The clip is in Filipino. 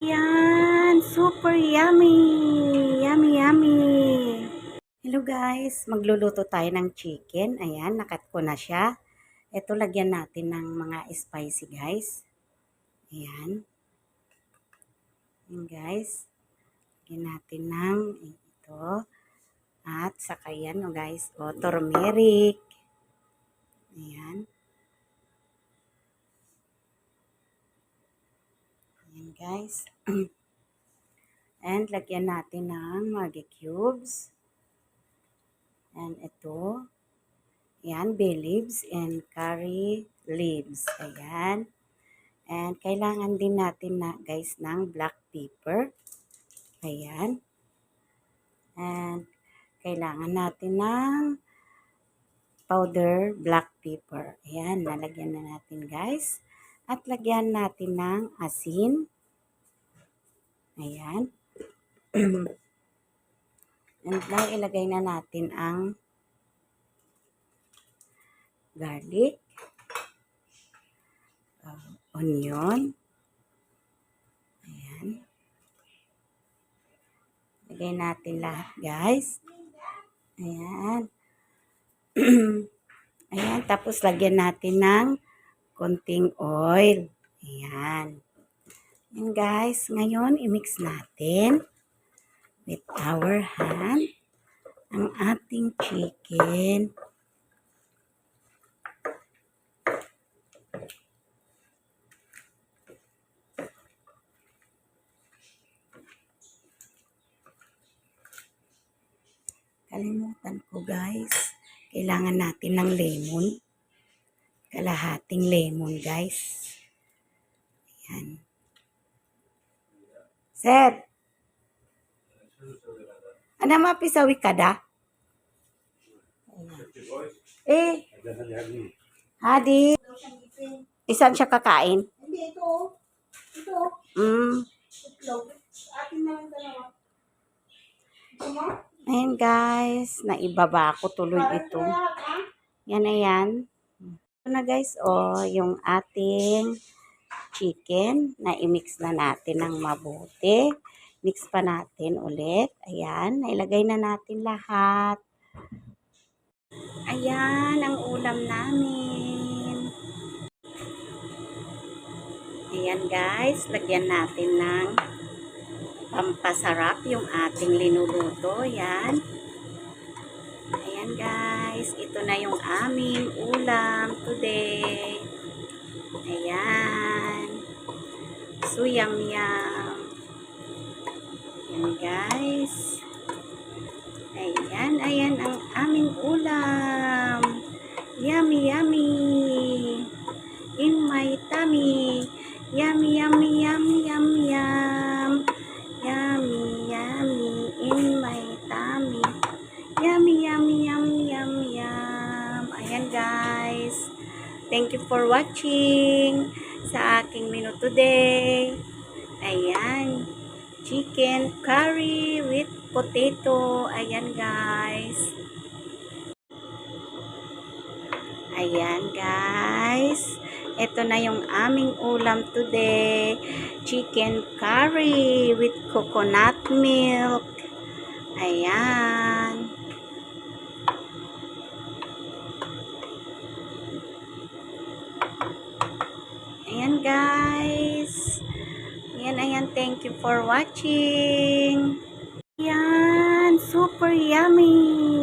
Yan, super yummy! Yummy, yummy! Hello guys, magluluto tayo ng chicken. Ayan, nakat ko na siya. Ito, lagyan natin ng mga spicy guys. Ayan. Ayan guys. Lagyan natin ng ito. At saka yan guys, turmeric. Ayan. Ayan guys. And lagyan natin ng Maggi cubes. And ito. Ayan, bay leaves and curry leaves. Ayan. And kailangan din natin na guys ng black pepper. Ayan. And kailangan natin ng powder black pepper. Ayan, nalagyan na natin guys. At lagyan natin ng asin. Ayan. And now, ilagay na natin ang garlic, onion. Ayan. Lagay natin lahat, guys. Ayan. Ayan. Tapos, lagyan natin ng konting oil. Ayan. Ayan, guys. Ngayon, i-mix natin with our hand ang ating chicken. Kalimutan ko guys, kailangan natin ng lemon. Kalahating lemon guys. Ayan. Sir, ano mapisawi ka da? Eh, hadi. Isan siya kakain? Hindi, ito. Ito. Itlog. Atin na lang dalawa. Ito mo? Ayan guys, naibaba ko tuloy ito. Yan na yan. Ito na guys, yung ating chicken na i-mix na natin ng mabuti. Mix pa natin ulit. Ayan, nailagay na natin lahat. Ayan, ang ulam namin. Ayan guys, lagyan natin ng pampasarap yung ating linuluto. Ayan. Ayan guys, ito na yung aming ulam today. Ayan. So yum yum. Ayan guys. Ayan, ayan ang aming ulam. Yummy yummy. In my tummy. Yummy yummy yummy yummy yum. Yummy, yummy, in my tummy. Yummy, yummy, yummy, yummy, yum. Ayan guys. Thank you for watching sa aking menu today. Ayan. Chicken curry with potato. Ayan guys. Ayan guys. Ito na yung aming ulam today. Chicken curry with coconut milk. Ayan. Ayan guys. Ayan, ayan. Thank you for watching. Ayan. Super yummy.